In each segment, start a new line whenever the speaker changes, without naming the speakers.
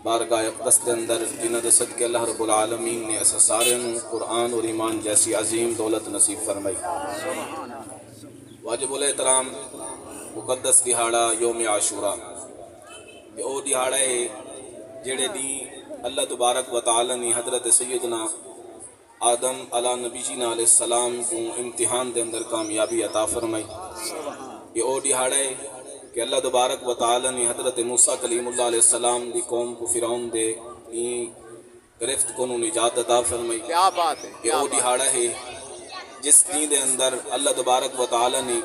بارگاہ اقدس کے اندر جنہاں دے صدقے اللہ رب العالمین نے اسا سارے قرآن اور ایمان جیسی عظیم دولت نصیب فرمائی۔ واجب الاحترام مقدس دہاڑا یوم عاشورہ، یہ او دہاڑا ہے جڑے دی اللہ تبارک و تعالی نے حضرت سیدنا آدم علیہ نبی جینا علیہ السلام کو امتحان دے اندر کامیابی عطا فرمائی۔ یہ او دہاڑا ہے کہ اللہ تبارک و تعالی نے حضرت موسیٰ کلیم اللہ علیہ السلام دی قوم کو فرعون دے گرفت کو نجات عطا فرمائی۔
کیا بات ہے،
یہ او دہاڑا ہے جس دین دے اندر اللہ تبارک و تعالی نے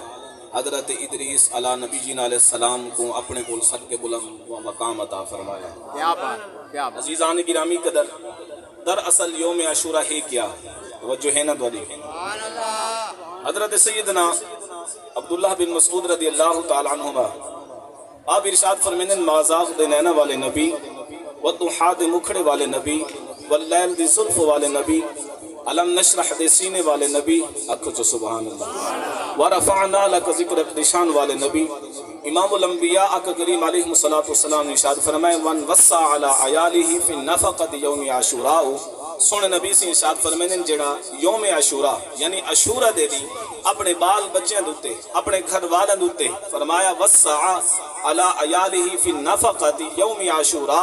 حضرت ادریس علیہ نبی جینا علیہ السلام کو اپنے کول صدقے بلند و مقام عطا فرمایا۔
کیا بات، کیا بات۔
عزیزان گرامی قدر، دراصل یوم عاشورہ ہے کیا؟ توجہ ہے نا دوری؟ حضرت سیدنا عبداللہ بن مسعود رضی اللہ تعالی عنہما آپ ارشاد فرمائیں مازاغ دے نینا والے نبی والضحا دے مکھڑے والے نبی واللیل دی زلف والے نبی علم نشرح دے سینے والے نبی، اکھو چو سبحان اللہ، ورفعنا لک ذکرک دے شان والے نبی، امام الانبیاء آقا کریم علیہ السلام نے ارشاد فرمائے ون وصا علی عیالہ فی النفقۃ یوم عاشورہ، سونے نبی سے ارشاد فرمائے جڑا یوم عاشورہ یعنی عاشورہ دے دی اپنے بال بچیاں دوتے اپنے گھر والوں دوتے، فرمایا وصا علی عیالہ فی النفقۃ یوم عاشورہ،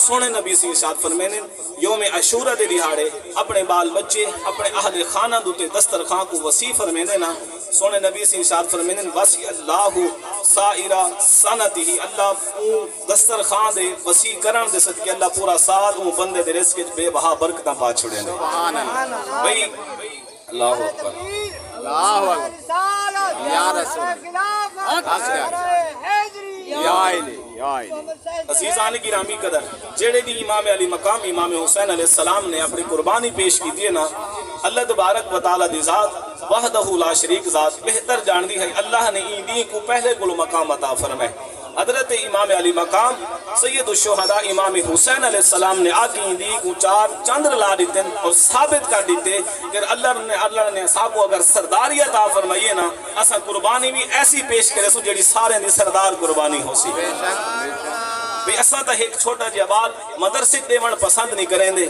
سونے نبی سے ارشاد فرمائے یوم عاشورہ دے دہاڑے اپنے بال بچے اپنے اہل خانہ دوتے دسترخوان کو وسیع فرمائے دینا۔ سونے نبی سے ارشاد فرمائے وسع اللہ سائرہ سنتہ، اللہ دسترخوان دے وسیع کرن دے صدقے اللہ پورا سال وہ بندے دے رزق بے بہا برکتاں پا چھڑے نے۔
سبحان اللہ،
بھئی اللہ اکبر،
اللہ اکبر، یا رسول یا علی یا علی۔
عزیزان گرامی قدر، جڑے دی امام علی مقام امام حسین علیہ السلام نے اپنی قربانی پیش کی دیئے نا، اللہ تبارک و تعالی دی ذات وحدہ لا شریک ذات بہتر جان دی ہے، اللہ نے این دی کو پہلے کو مقام عطا فرمائے۔ حضرت امام علی مقام سید الشہداء امام حسین علیہ السلام نے آکی این دی کو چار چندر لا دیتے اور ثابت کر دیتے کہ اللہ نے صاحب کو اگر سرداری عطا فرمائیے نا، اسا قربانی بھی ایسی پیش کرے سو جڑی سارے دی سردار قربانی ہو سی۔ بھی اساں تا ایک چھوٹا جی بال مدرسے دیون پسند نہیں کریں دے،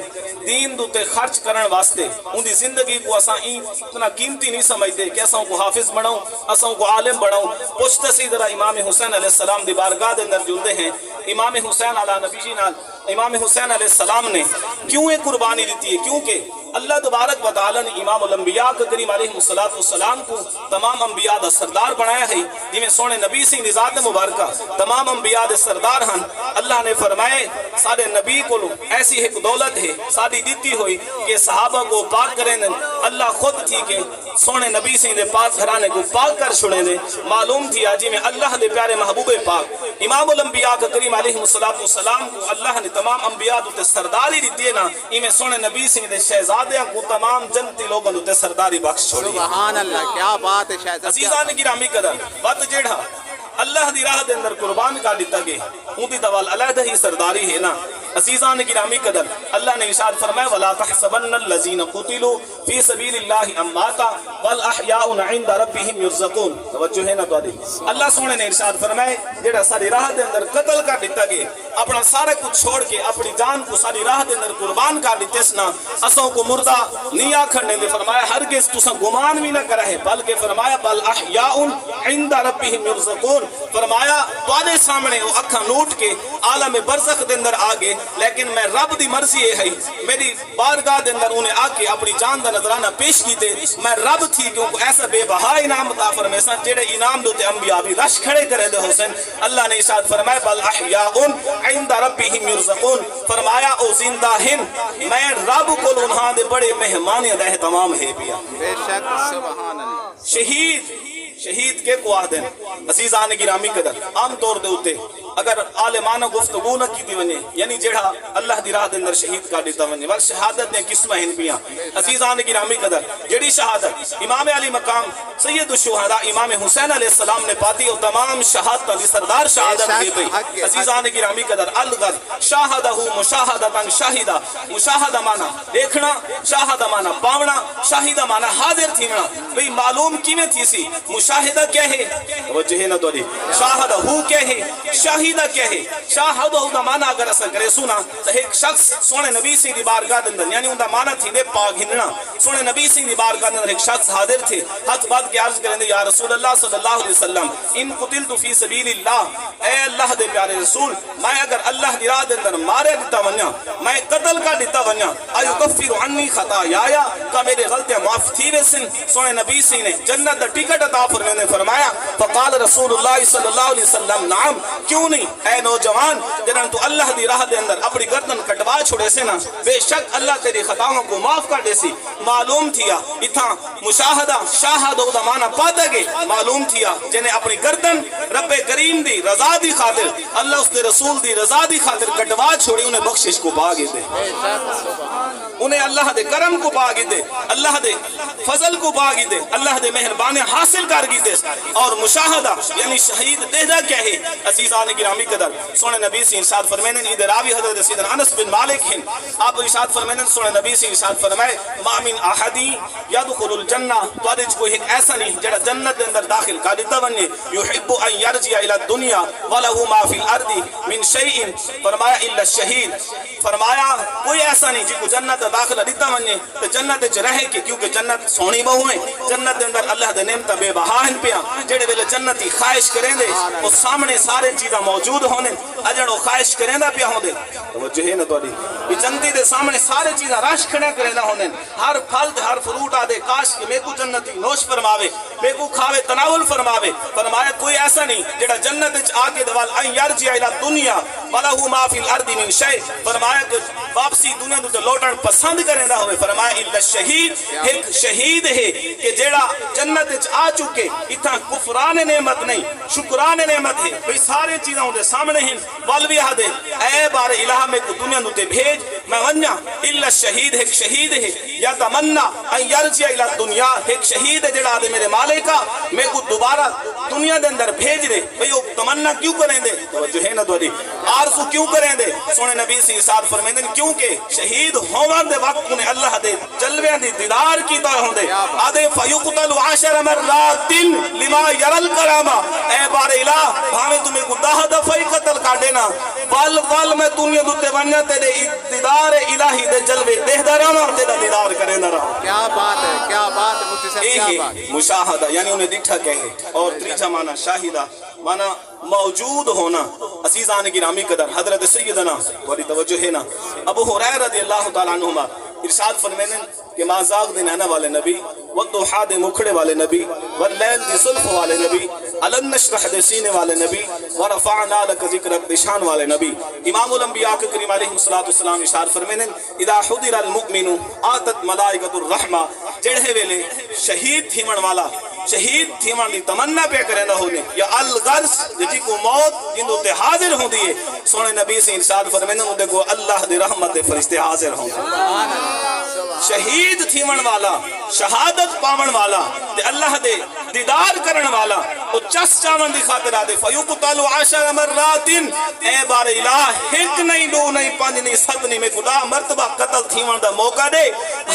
دین دوتے خرچ کرن واسطے ان دی زندگی کو اساں اتنا قیمتی نہیں سمجھتے کہ اساں کو حافظ بناؤں، اساں کو عالم بناؤں۔ پوچھتے سی ذرا امام حسین علیہ السلام دی بارگاہ دے اندر جلدے ہیں، امام حسین علیہ نبی جی نال امام حسین علیہ السلام نے کیوں یہ قربانی دیتی ہے؟ کیونکہ اللہ تبارک و تعالی نے امام الانبیاء کریم علیہ السلام کو تمام انبیاء دا سردار بنایا ہے، جی سونے نبی سی ذات مبارکہ تمام انبیاء دے سردار ہن۔ اللہ نے فرمائے سارے نبی کو ایسی ایک دولت ہے ساری دیتی ہوئی کہ صحابہ کو پاک کریں دیں، اللہ خود تھی کہ سونے نبی سی دے پاک گھرانے کو پاک کر چھوڑیں دیں، معلوم تھی آجی میں اللہ دے پیارے محبوب پاک امام الانبیاء کریم علیہ السلام کو اللہ نے تمام انبیاء دوتے سرداری دیتی ہے نا، ایمیں سونے نبی سی دے شہزادیاں کو تمام جنتی لوگوں دوتے سرداری بخش چھوڑی۔
سبحان اللہ، کیا بات ہے شہزاد۔
عزیزان گرامی قدر، بات جیڑا اللہ دی راہ دے اندر قربان کا دیتا گئے ان دی دوال علیحدہ ہی سرداری ہے نا۔ عزیزان گرامی قدر، اللہ نے ارشاد فرمایا وَلَا تَحْسَبَنَّ الَّذِينَ قُتِلُوا فِي سَبِيلِ اللَّهِ أَمْوَاتًا بَلْ أَحْيَاءٌ عِندَ رَبِّهِمْ يُرْزَقُونَ۔ توجہ ہے نا تو اللہ سونے نے ارشاد فرمائے جیڑا ساری راہ دے اندر قتل کر دیتا گئے، اپنا سارے کچھ چھوڑ کے اپنی جان کو ساری راہ دے اندر قربان کر دیتے سنا، اسوں کو مردہ نہیں آکھنے دے، فرمایا ہرگز تساں گمان بھی نہ کرے، بلکہ فرمایا بل احیاء عند ربهم يرزقون، فرمایا تواڈے سامنے وہ اکھاں نوٹ کے عالم برزخ دے اندر آگے، لیکن میں رب دی مرضی ہے میری بارگاہ دے اندر انہیں آ کے اپنی جان دا نظرانہ پیش کیتے، میں رب تھی کہ ان کو ایسا بے بہا انعام عطا فرمائے سن جڑے انعام دوتے انبیاء بھی رش کھڑے کرے دے حسین۔ اللہ نے ارشاد فرمایا بل احیاء عند ربهم يرزقون، فرمایا او زندہ ہن، میں رب کو انہاں دے بڑے مہمانیاں دا اہتمام ہے پیا۔
بے شک، سبحان اللہ۔
شہید کے کو آدھیں عزیزان گرامی قدر، عام طور دے ہوتے اگر عالمانہ گفتگو نہ کی دی ونجے یعنی جڑا اللہ دی راہ دے اندر شہید کا دیتا ونجے ول شہادت نے قسمہ ہن پیاں۔ عزیزان گرامی قدر، جڑی شہادت امام علی مقام سید الشہداء امام حسین علیہ السلام نے پاتی اور تمام شہادت دی سردار شہادت دی پئی۔ عزیزان گرامی قدر، الغد شاہدہ مشاہدتاً شاہدہ، مشاہدہ مانا دیکھنا، شاہدہ مانا پاونا، شاہدہ مانا حاضر تھینا۔ بھئی معلوم کی میں تھی سی مشاہدہ کیا ہے؟ وجہ نہ تو دی شاہدہ ہو کیا ہے؟ شاہدہ شہیدہ کیا ہے؟ شاہدہ دا معنی اگر اسا کرے سنا تو ایک شخص سونے نبی سی دی بارگاہ دے اندر، یعنی ان دا معنی تھی دے پاک ہننا، سونے نبی سی دی بارگاہ دے اندر ایک شخص حاضر تھے، ہاتھ بات کے عرض کریں دے یا رسول اللہ صلی اللہ علیہ وسلم ان قتلت فی سبیل اللہ، اے اللہ دے پیارے رسول میں اگر اللہ دی راہ دے اندر مارے دیتا ونیا، میں قتل کا دیتا ونیا، ایو کفر عنی خطایا، کا میرے غلطیاں معاف تھی ویسن؟ سونے نبی سی نے جنت دا ٹکٹ عطا فرمایا، فقال رسول اللہ صلی اللہ علیہ وسلم نعم، کیوں نہیں اے نوجوان جنہاں تو اللہ دی راہ دے اندر اپنی گردن کٹوا چھوڑے سے نا، بے شک اللہ تیری خطاؤں کو معاف کر دے سی۔ معلوم تھیا اتھا مشاہدہ شاہدہ دا معنی پاتا گے، معلوم تھیا جنہیں اپنی گردن رب کریم دی رضا دی خاطر، اللہ اس کے رسول دی رضا دی خاطر کٹوا چھوڑی، انہیں بخشش کو باغی دے، انہیں اللہ دے کرم کو باغی دے، اللہ دے فضل کو باغی دے، اللہ دے مہربانی حاصل کر گی دے۔ اور مشاہدہ یعنی شہید دیدہ کیا ہے؟ عزیزان گرامی قدر سونے نبی سے ارشاد فرمائیں، ادھر راوی حضرت سیدنا انس بن مالک ہیں، آپ ارشاد فرمائیں، سونے نبی سے ارشاد فرمائے ما من احدی یدخل الجنہ، تو آدھج کوئی ایک ایسا نہیں جڑا جنت دے اندر داخل کا دیتا بننے، یحب ان یرجع الى الدنیا ولہ ما فی الارض من شیء، فرمایا الا الشہید، فرمایا کوئی ایسا نہیں جی کو جنت داخل دیتا بننے تو جنت چ رہے کہ کیونکہ جنت سونی بہو ہے، جنت دے اندر اللہ دے نعمت بے بہا ہیں پیا، جڑے ویلے جنتی خواہش کریں دے وہ سامنے سارے چیزاں موجود ہونے، اجڑ وہ خواہش کریں دا پیا ہوں دے، توجہ ہے نا توڑی بھی جنتی دے سامنے سارے چیزاں راش کھڑے کریں دا ہونے، ہر پھل ہر فروٹ آدے کاش کہ میں کو جنتی نوش فرماوے، میں کو کھاوے تناول فرماوے، فرمایا کوئی ایسا نہیں جڑا جنت آکے دوال ان یرجع الى الدنیا ولہ ما فی الارض من شیء، فرمایا کہ واپسی دنیا دو لوٹن پسند کریں دا ہوئے، فرمایا الا الشہید، ایک شہید ہے کہ جڑا جنت آ چکے اتنا کفران نعمت نہیں شکران نعمت ہے، بھئی سارے چیزاں ہوتے سامنے ہیں، والوی آدھے اے بار الہ میں کو دنیا دوتے بھیج میں ونیا، الا الشہید ایک شہید ہے، یا تمنا ان یرجع الى الدنیا، ایک شہید ہے جڑا آدھے میرے مالکہ میں کو دوبارہ دنیا دے اندر بھیج دے، بھئی وہ تمنا کیوں کریں دے، توجہ ہے نا دوری آرزو کیوں کریں دے؟ سونے نبی سے ارشاد فرمائیں دے کیونکہ شہید ہوان دے وقت انہیں اللہ دے جلویاں دی دیدار کی طرح ہوں دے، آدھے فیقتل 10 مرات لما یرل کرامہ، اے بار الہ بھاویں تمہیں کو 10 دفعی قتل کر دینا، وال میں دنیا دوتے بنیا تیرے دیدار الہی دے جلوے دیکھ دا رہا تیرا دیدار کریں دا رہا۔
کیا بات ہے، کیا بات ہے مفتی صاحب، کیا بات ہے۔
مشاہدہ یعنی انہیں دکھا کہے، اور تریجہ معنی شاہدہ معنی موجود ہونا۔ عزیزان گرامی قدر حضرت سیدنا بڑی توجہ ہے نا ابو ہریرہ رضی اللہ تعالیٰ عنہما ارشاد فرمائیں کہ ما زاغ دے نینا والے نبی، والضحا دے مکھڑے والے نبی، واللیل دی سلف والے نبی، علن نشرح دے سینے والے نبی، ورفعنا لک ذکرک دے شان والے نبی۔ امام الانبیاء کے کریم علیہ السلام ارشاد فرمائیں اذا حضر المؤمن آتت ملائکۃ الرحمہ، جڑے ویلے شہید تھیمن والا شہید تھیمن دی تمنا پہ کریں نہ ہونے، یا الغرس جی کو موت جن دوتے حاضر ہوں دیئے، سونے نبی سے ارشاد فرمائیں انہوں کو اللہ دی رحمت دے فرشتے حاضر ہوں دیئے۔ شہید تھیمن والا شہادت پاون والا تے اللہ دے دیدار کرن والا او چس چاون دی خاطر آدے فیقتل 10 مرات، اے بار الہ ایک نہیں دو نہیں پانچ نہیں سات نہیں میں خدا مرتبہ قتل تھیمن دا موقع دے،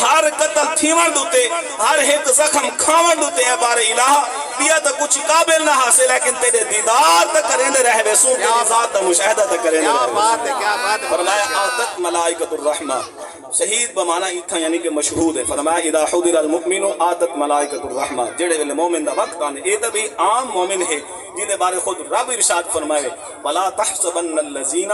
ہر قتل تھیمن دوتے ہر ایک زخم کھاون دوتے، اے بار الہ بیا تا کچھ قابل نہ حاصل لیکن تیرے دیدار تا کریں دے رہ بیسوں تیری ذات تا مشاہدہ تا کریں دے رہ بیسوں۔ فرمایا آتت ملائکۃ الرحمہ، شہید بمانا اتھا یعنی کہ مشہود ہے، فرمایا اذا حضر المؤمن آتت ملائکۃ الرحمہ، جڑے ویلے مومن دا وقت آنے، اے دا بھی عام مومن ہے جنہیں بارے خود رب ارشاد فرمائے وَلَا تَحْسَبَنَّ الَّذِينَ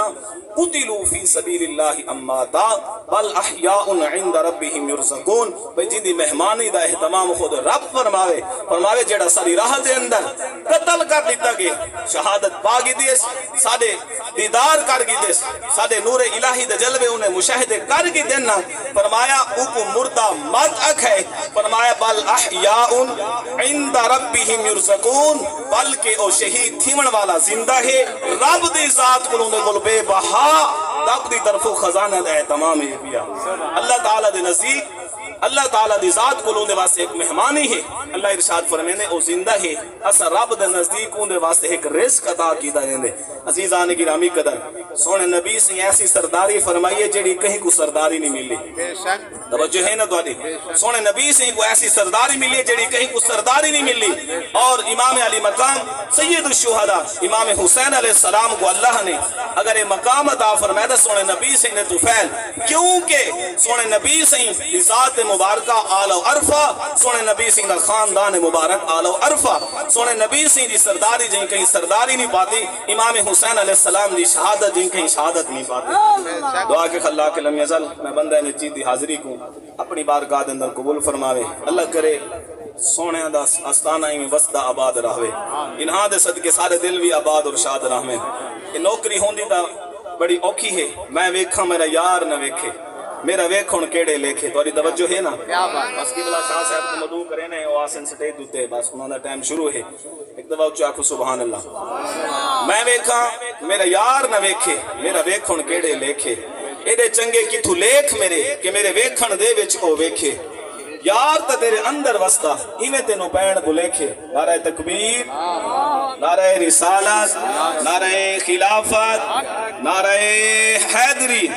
قُتِلُوا فِي سَبِيلِ اللَّهِ أَمْوَاتًا بَلْ أَحْيَاءٌ عِنْدَ رَبِّهِمْ يُرْزَقُونَ، بھئی جن دی مہمانی دا اہتمام خود رب فرماوے جڑا ساری راہ دے اندر قتل کر دیتا گئے، شہادت پاگی دیس، سادے دیدار کر گی دیس، سادے نور الہی دے جلوے انہیں مشاہدے کر گی دینا، فرمایا اوکو مردہ مت اکھ ہے، فرمایا بل احیاء عند ربهم يرزقون، بلکہ او شہید تھیمن والا زندہ ہے، رب دی ذات کو انہیں گل بے بہا رب دی طرف خزانہ دے اہتمام ہے پیا۔ اللہ تعالیٰ دے نزدیک اللہ تعالیٰ دی ذات کو لوندے واسطے ایک مہمانی ہے اللہ ارشاد فرمیندے او زندہ ہے اسا رب دے نزدیک اوندے واسطے ایک رزق عطا کیتا دیندے عزیزان گرامی قدر سونے نبی سے ایسی سرداری فرمائیے جیڑی کہیں کو سرداری نہیں ملی
بے شک
توجہ ہے نا دوادی سونے نبی سے کو ایسی سرداری ملی ہے جیڑی کہیں کو سرداری نہیں ملی اور امام علی مقام سید الشہداء امام حسین علیہ السلام کو اللہ نے اگر یہ مقام عطا فرمایا تو سونے نبی سے نے توفیل کیونکہ سونے نبی سے ذات مبارکہ آلہ و عرفہ سونے نبی سے خاندان مبارک آلہ و عرفہ سونے نبی سے دی سرداری جن کہیں سرداری نہیں پاتی امام حسین علیہ السلام دی شہادت جن کہیں شہادت نہیں پاتی دعا کے خلا کے لم یزل میں بندہ نچید دی حاضری کو اپنی بارگاہ اندر قبول فرماوے اللہ کرے سونے دا آستانہ میں وسطہ آباد رہوے انہاں دے صدقے سارے دل بھی آباد اور شاد رہویں یہ نوکری ہوندی دا بڑی اوکھی ہے میں ویکھاں میرا یار نہ ویکھے میرا ویکھن کیڑے لیکھے تو توجہ ہے نا
کیا بات
بس قبلہ شاہ صاحب کو مدعو کرے نا وہ آسن سٹیج دوتے بس انہوں نے ٹائم شروع ہے ایک دفعہ اچھا آکھو سبحان اللہ میں ویکھاں میرا یار نہ ویکھے میرا ویکھن کیڑے لیکھے ایدے چنگے کی تو لیکھ میرے کہ میرے ویکھن دے وچ او ویکھے یار تا تیرے اندر وسطہ ہمیں تینوں پین بلیکھے نعرہ تکبیر نعرہ رسالت نعرہ خلافت نعرہ حیدری